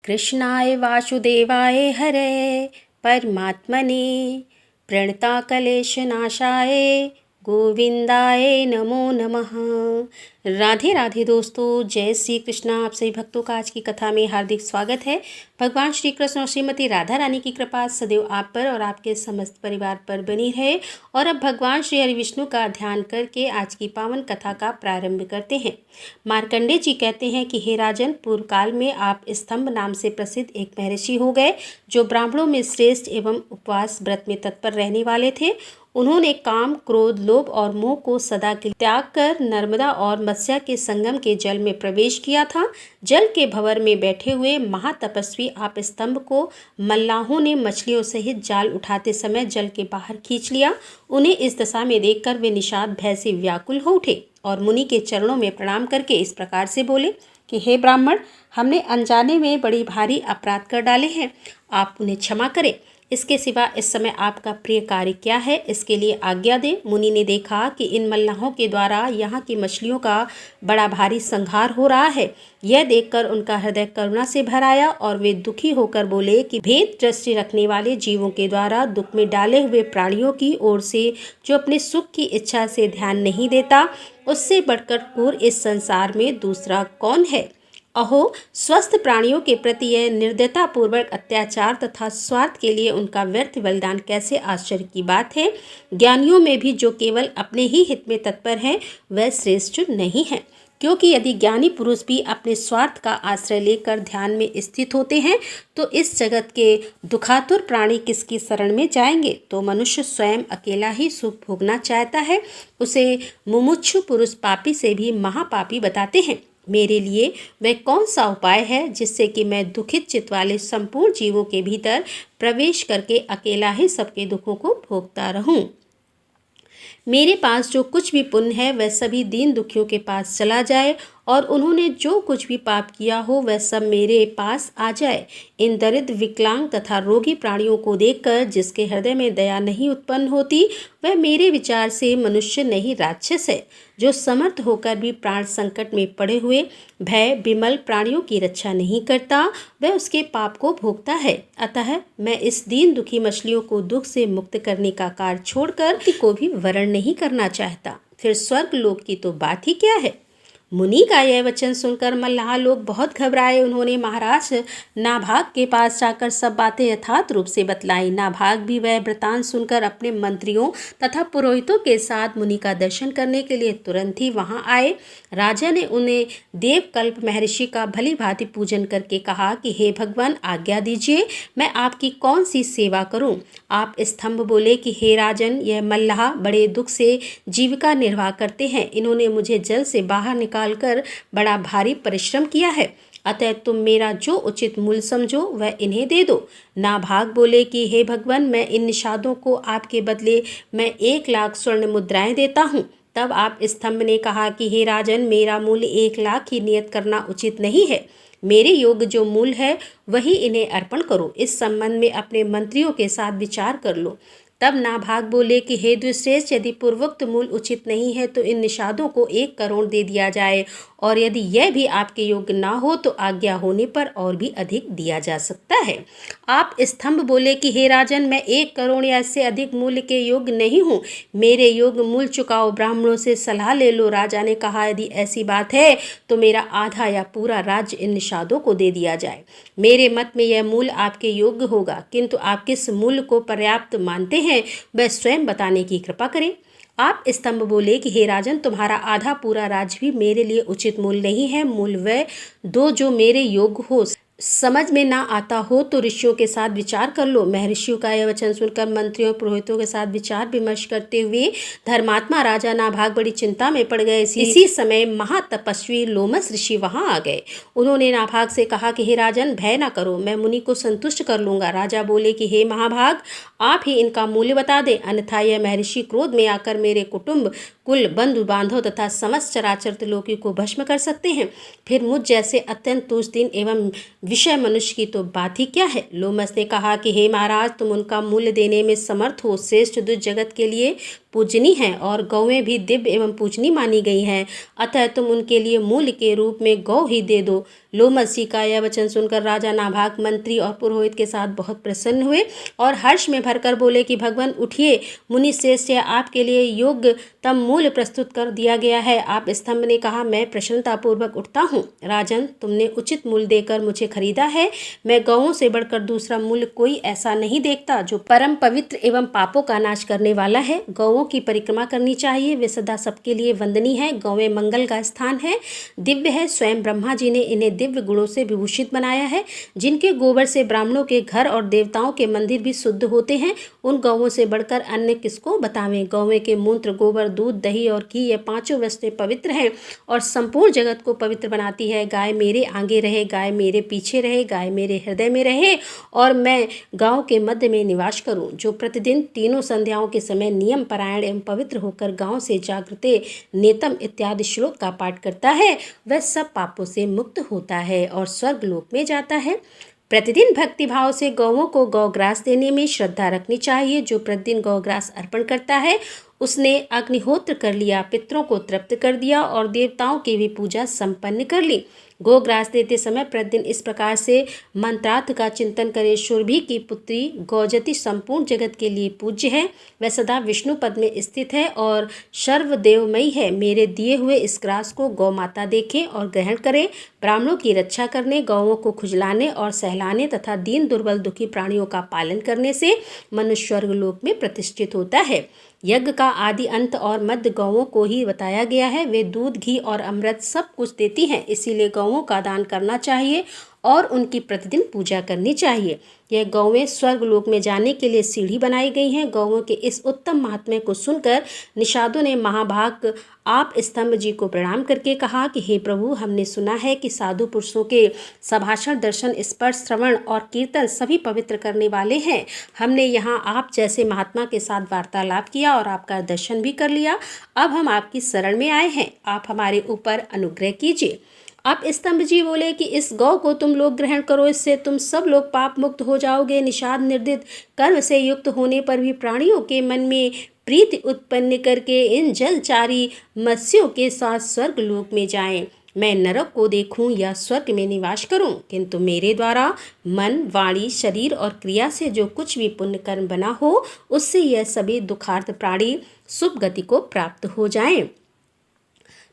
कृष्णाय वासुदेवाय हरे परमात्मने प्रणताकलेशनाशाय गोविंदाय नमो नमः। राधे राधे दोस्तों, जय श्री कृष्णा। आप सभी भक्तों का आज की कथा में हार्दिक स्वागत है। भगवान श्री कृष्ण और श्रीमती राधा रानी की कृपा सदैव आप पर और आपके समस्त परिवार पर बनी रहे। और अब भगवान श्री हरि विष्णु का ध्यान करके आज की पावन कथा का प्रारंभ करते हैं। मार्कंडेय जी कहते हैं कि हे राजन, पूर्व काल में आप स्तंभ नाम से प्रसिद्ध एक महर्षि हो गए, जो ब्राह्मणों में श्रेष्ठ एवं उपवास व्रत में तत्पर रहने वाले थे। उन्होंने काम, क्रोध, लोभ और मोह को सदा के त्याग कर नर्मदा और मत्स्य के संगम के जल में प्रवेश किया था। जल के भंवर में बैठे हुए महातपस्वी आप स्तंभ को मल्लाहों ने मछलियों सहित जाल उठाते समय जल के बाहर खींच लिया। उन्हें इस दशा में देखकर वे निषाद भय से व्याकुल हो उठे और मुनि के चरणों में प्रणाम करके इस प्रकार से बोले कि हे ब्राह्मण, हमने अनजाने में बड़ी भारी अपराध कर डाले हैं, आप उन्हें क्षमा करें। इसके सिवा इस समय आपका प्रिय कार्य क्या है, इसके लिए आज्ञा दें। मुनि ने देखा कि इन मल्लाहों के द्वारा यहाँ की मछलियों का बड़ा भारी संहार हो रहा है। यह देखकर उनका हृदय करुणा से भर आया और वे दुखी होकर बोले कि भेद दृष्टि रखने वाले जीवों के द्वारा दुख में डाले हुए प्राणियों की ओर से जो अपने सुख की इच्छा से ध्यान नहीं देता, उससे बढ़कर क्रूर इस संसार में दूसरा कौन है। अहो, स्वस्थ प्राणियों के प्रति यह निर्दयतापूर्वक अत्याचार तथा स्वार्थ के लिए उनका व्यर्थ बलिदान कैसे आश्चर्य की बात है। ज्ञानियों में भी जो केवल अपने ही हित में तत्पर हैं, वह श्रेष्ठ नहीं है, क्योंकि यदि ज्ञानी पुरुष भी अपने स्वार्थ का आश्रय लेकर ध्यान में स्थित होते हैं तो इस जगत के दुखातुर प्राणी किसकी शरण में जाएंगे। तो मनुष्य स्वयं अकेला ही सुख भोगना चाहता है, उसे मुमुक्षु पुरुष पापी से भी महापापी बताते हैं। मेरे लिए वह कौन सा उपाय है जिससे कि मैं दुखित चित्त वाले संपूर्ण जीवों के भीतर प्रवेश करके अकेला ही सबके दुखों को भोगता रहूं। मेरे पास जो कुछ भी पुण्य है वह सभी दीन दुखियों के पास चला जाए और उन्होंने जो कुछ भी पाप किया हो वह सब मेरे पास आ जाए। इन दरिद्र, विकलांग तथा रोगी प्राणियों को देखकर जिसके हृदय में दया नहीं उत्पन्न होती, वह मेरे विचार से मनुष्य नहीं राक्षस है। जो समर्थ होकर भी प्राण संकट में पड़े हुए भय विमल प्राणियों की रक्षा नहीं करता, वह उसके पाप को भोगता है। अतः मैं इस दीन दुखी मछलियों को दुख से मुक्त करने का कार्य छोड़कर को भी वरण नहीं करना चाहता। फिर स्वर्ग लोक की तो बात ही क्या है। मुनि का यह वचन सुनकर मल्लाह लोग बहुत घबराए। उन्होंने महाराज नाभाग के पास जाकर सब बातें यथार्थ रूप से बतलाई। नाभाग भी वह वृतांत सुनकर अपने मंत्रियों तथा पुरोहितों के साथ मुनि का दर्शन करने के लिए तुरंत ही वहां आए। राजा ने उन्हें देवकल्प महर्षि का भली भांति पूजन करके कहा कि हे भगवान, आज्ञा दीजिए, मैं आपकी कौन सी सेवा करूं। आप स्तंभ बोले कि हे राजन, यह मल्लाह बड़े दुख से जीविका निर्वाह करते हैं। इन्होंने मुझे जल से बाहर निकालकर बड़ा भारी परिश्रम किया है, अतः तुम मेरा जो उचित मूल्य समझो वह इन्हें दे दो। नाभाग बोले कि हे भगवान, मैं इन निषादों को आपके बदले मैं 1,00,000 स्वर्ण मुद्राएं देता हूँ। तब आप स्तंभ ने कहा कि हे राजन, मेरा मूल्य 1,00,000 ही नियत करना उचित नहीं है। मेरे योग्य जो मूल्य है वही इन्हें अर्पण करो। इस संबंध में अपने मंत्रियों के साथ विचार कर लो। तब नाभाग बोले कि हे द्विश्रेष्ठ, यदि पूर्वोक्त मूल्य उचित नहीं है तो इन निषादों को 1 करोड़ दे दिया जाए, और यदि यह भी आपके योग्य ना हो तो आज्ञा होने पर और भी अधिक दिया जा सकता है। आप स्तंभ बोले कि हे राजन, मैं 1 करोड़ या इससे अधिक मूल्य के योग्य नहीं हूँ। मेरे योग्य मूल्य चुकाओ, ब्राह्मणों से सलाह ले लो। राजा ने कहा, यदि ऐसी बात है तो मेरा आधा या पूरा राज्य इन निषादों को दे दिया जाए। मेरे मत में यह मूल्य आपके योग्य होगा, किंतु आप किस मूल्य को पर्याप्त मानते हैं वह स्वयं बताने की कृपा करें। आप स्तंभ बोले कि हे राजन, तुम्हारा आधा पूरा राज्य भी मेरे लिए उचित मूल्य नहीं है। मूल्य वह दो जो मेरे योग्य हो। समझ में ना आता हो तो ऋषियों के साथ विचार कर लो। महर्षियों का यह वचन सुनकर मंत्रियों पुरोहितों के साथ विचार विमर्श करते हुए धर्मात्मा राजा नाभाग बड़ी चिंता में पड़ गए। इसी समय महातपस्वी लोमस ऋषि वहां आ गए। उन्होंने नाभाग से कहा कि हे राजन, भय ना करो, मैं मुनि को संतुष्ट कर लूंगा। राजा बोले कि हे महाभाग, आप ही इनका मूल्य बता दें, अन्यथा यह महर्षि क्रोध में आकर मेरे कुटुंब, कुल, बंधु बांधव तथा समस्त चराचर त्रिलोकी को भस्म कर सकते हैं। फिर मुझ जैसे अत्यंत तुष्ट एवं विषय मनुष्य की तो बात ही क्या है। लोमस ने कहा कि हे महाराज, तुम उनका मूल्य देने में समर्थ हो। श्रेष्ठ दुष्ट जगत के लिए पूजनी हैं और गौएं भी दिव्य एवं पूजनी मानी गई हैं, अतः तुम उनके लिए मूल्य के रूप में गौ ही दे दो। लोमस जी का यह वचन सुनकर राजा नाभाग मंत्री और पुरोहित के साथ बहुत प्रसन्न हुए और हर्ष में भरकर बोले कि भगवान उठिए, मुनि श्रेष्ठ, आपके लिए योग्यतम मूल्य प्रस्तुत कर दिया गया है। आप स्तंभ ने कहा, मैं प्रसन्नतापूर्वक उठता हूँ। राजन, तुमने उचित मूल्य देकर मुझे खरीदा है। मैं गौओं से बढ़कर दूसरा मूल्य कोई ऐसा नहीं देखता जो परम पवित्र एवं पापों का नाश करने वाला है। गौओं की परिक्रमा करनी चाहिए, वे सदा सबके लिए वंदनीय है। गौएं मंगल का स्थान है, दिव्य है। स्वयं ब्रह्मा जी ने इन्हें दिव्य गुणों से विभूषित बनाया है। जिनके गोबर से ब्राह्मणों के घर और देवताओं के मंदिर भी शुद्ध होते हैं, उन गौओं से बढ़कर अन्य किसको बतावें। गौएं के मूत्र, गोबर, दूध, दही और घी, ये पांचों वस्तुएं पवित्र हैं और संपूर्ण जगत को पवित्र बनाती है। गाय मेरे आगे रहे, गाय मेरे पीछे रहे, गाय मेरे हृदय में रहे और मैं गांव के मध्य में निवास करूं। जो प्रतिदिन तीनों संध्याओं के समय नियम परायण एवं पवित्र होकर गांव से जागृते नेतम इत्यादि श्लोक का पाठ करता है, वह सब पापों से मुक्त होता है और स्वर्ग लोक में जाता है। प्रतिदिन भक्ति भाव से गौओं को गौग्रास देने में श्रद्धा रखनी चाहिए। जो प्रतिदिन गौग्रास अर्पण करता है, उसने अग्निहोत्र कर लिया, पितरों को तृप्त कर दिया और देवताओं की भी पूजा संपन्न कर ली। गोग्रास देते समय प्रतिदिन इस प्रकार से मंत्रार्थ का चिंतन करे, सुरभि की पुत्री गौजति संपूर्ण जगत के लिए पूज्य है। वह सदा विष्णु पद में स्थित है और सर्वदेवमयी है। मेरे दिए हुए इस ग्रास को गौ माता देखें और ग्रहण करें। ब्राह्मणों की रक्षा करने, गौओं को खुजलाने और सहलाने तथा दीन दुर्बल दुखी प्राणियों का पालन करने से मनुष्य स्वर्ग लोक में प्रतिष्ठित होता है। यज्ञ का आदि अंत और मध्य गौओं को ही बताया गया है। वे दूध, घी और अमृत सब कुछ देती हैं, इसीलिए गौओं का दान करना चाहिए और उनकी प्रतिदिन पूजा करनी चाहिए। यह गौएं स्वर्ग लोक में जाने के लिए सीढ़ी बनाई गई हैं। गौओं के इस उत्तम महात्म्य को सुनकर निषादों ने महाभाग आप स्तंभ जी को प्रणाम करके कहा कि हे प्रभु, हमने सुना है कि साधु पुरुषों के संभाषण, दर्शन, स्पर्श, श्रवण और कीर्तन सभी पवित्र करने वाले हैं। हमने यहाँ आप जैसे महात्मा के साथ वार्तालाप किया और आपका दर्शन भी कर लिया। अब हम आपकी शरण में आए हैं, आप हमारे ऊपर अनुग्रह कीजिए। अब स्तंभ जी बोले कि इस गौ को तुम लोग ग्रहण करो, इससे तुम सब लोग पाप मुक्त हो जाओगे। निषाद निर्दित कर्म से युक्त होने पर भी प्राणियों के मन में प्रीति उत्पन्न करके इन जलचारी मत्स्यों के साथ स्वर्ग लोक में जाएं। मैं नरक को देखूं या स्वर्ग में निवास करूं, किंतु मेरे द्वारा मन, वाणी, शरीर और क्रिया से जो कुछ भी पुण्य कर्म बना हो, उससे यह सभी दुखार्थ प्राणी शुभ गति को प्राप्त हो जाएं।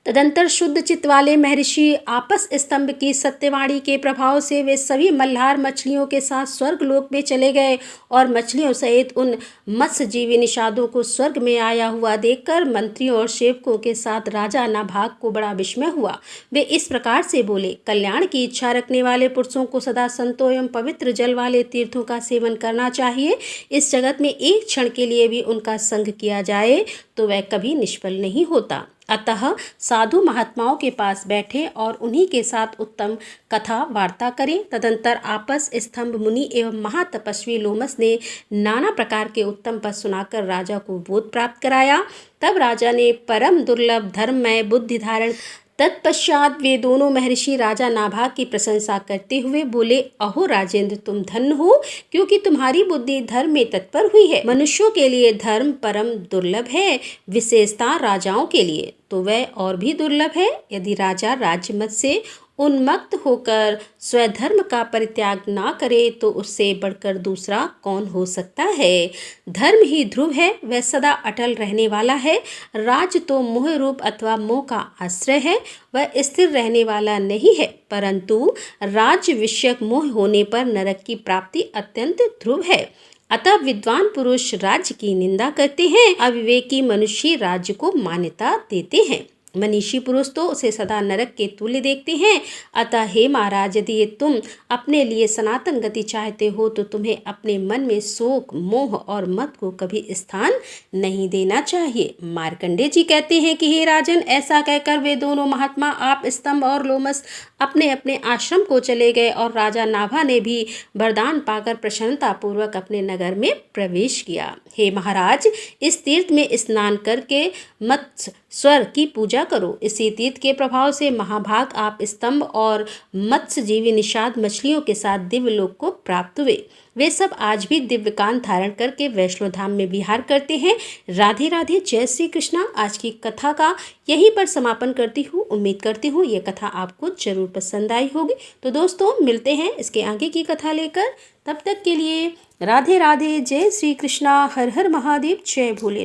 तदंतर शुद्ध चित्त वाले महर्षि आपस स्तंभ की सत्यवाणी के प्रभाव से वे सभी मल्हार मछलियों के साथ स्वर्ग लोक में चले गए और मछलियों सहित उन मत्स्यजीवी निषादों को स्वर्ग में आया हुआ देखकर मंत्रियों और सेवकों के साथ राजा नाभाग को बड़ा विस्मय हुआ। वे इस प्रकार से बोले, कल्याण की इच्छा रखने वाले पुरुषों को सदा संतों एवं पवित्र जल वाले तीर्थों का सेवन करना चाहिए। इस जगत में एक क्षण के लिए भी उनका संग किया जाए तो वह कभी निष्फल नहीं होता। अतः साधु महात्माओं के पास बैठे और उन्हीं के साथ उत्तम कथा वार्ता करें। तदंतर आपस स्तंभ मुनि एवं महातपस्वी लोमस ने नाना प्रकार के उत्तम पद सुनाकर राजा को बोध प्राप्त कराया। तब राजा ने परम दुर्लभ धर्ममय बुद्धि धारण तत्पश्चात वे दोनों महर्षि राजा नाभाग की प्रशंसा करते हुए बोले, अहो राजेंद्र, तुम धन्य हो, क्योंकि तुम्हारी बुद्धि धर्म में तत्पर हुई है। मनुष्यों के लिए धर्म परम दुर्लभ है, विशेषता राजाओं के लिए तो वह और भी दुर्लभ है। यदि राजा राज्यमत से उन्मत्त होकर स्वधर्म का परित्याग ना करे तो उससे बढ़कर दूसरा कौन हो सकता है। धर्म ही ध्रुव है, वह सदा अटल रहने वाला है। राज्य तो मोह रूप अथवा मोह का आश्रय है, वह स्थिर रहने वाला नहीं है, परंतु राज्य विषयक मोह होने पर नरक की प्राप्ति अत्यंत ध्रुव है। अतः विद्वान पुरुष राज्य की निंदा करते हैं, अविवेकी मनुष्य राज्य को मान्यता देते हैं। मनीषी पुरुष तो उसे सदा नरक के तुल्य देखते हैं। अतः हे महाराज, यदि तुम अपने लिए सनातन गति चाहते हो तो तुम्हें अपने मन में शोक, मोह और मत को कभी स्थान नहीं देना चाहिए। मार्कंडे जी कहते हैं कि हे राजन, ऐसा कहकर वे दोनों महात्मा आप स्तंभ और लोमस अपने अपने आश्रम को चले गए और राजा नाभा ने भी वरदान पाकर प्रसन्नता पूर्वक अपने नगर में प्रवेश किया। हे महाराज, इस तीर्थ में स्नान करके मत्स्वर की पूजा करो। इसी तीर्थ के प्रभाव से महाभाग आप स्तंभ और मत्स्य जीवी निषाद मछलियों के साथ दिव्य लोक को प्राप्त हुए। वे सब आज भी दिव्य कान धारण करके वैष्णो धाम में विहार करते हैं। राधे राधे, जय श्री कृष्णा। आज की कथा का यहीं पर समापन करती हूँ। उम्मीद करती हूँ ये कथा आपको जरूर पसंद आई होगी। तो दोस्तों मिलते हैं इसके आगे की कथा लेकर। तब तक के लिए राधे राधे, जय श्री कृष्णा, हर हर महादेव, जय भोलेनाथ।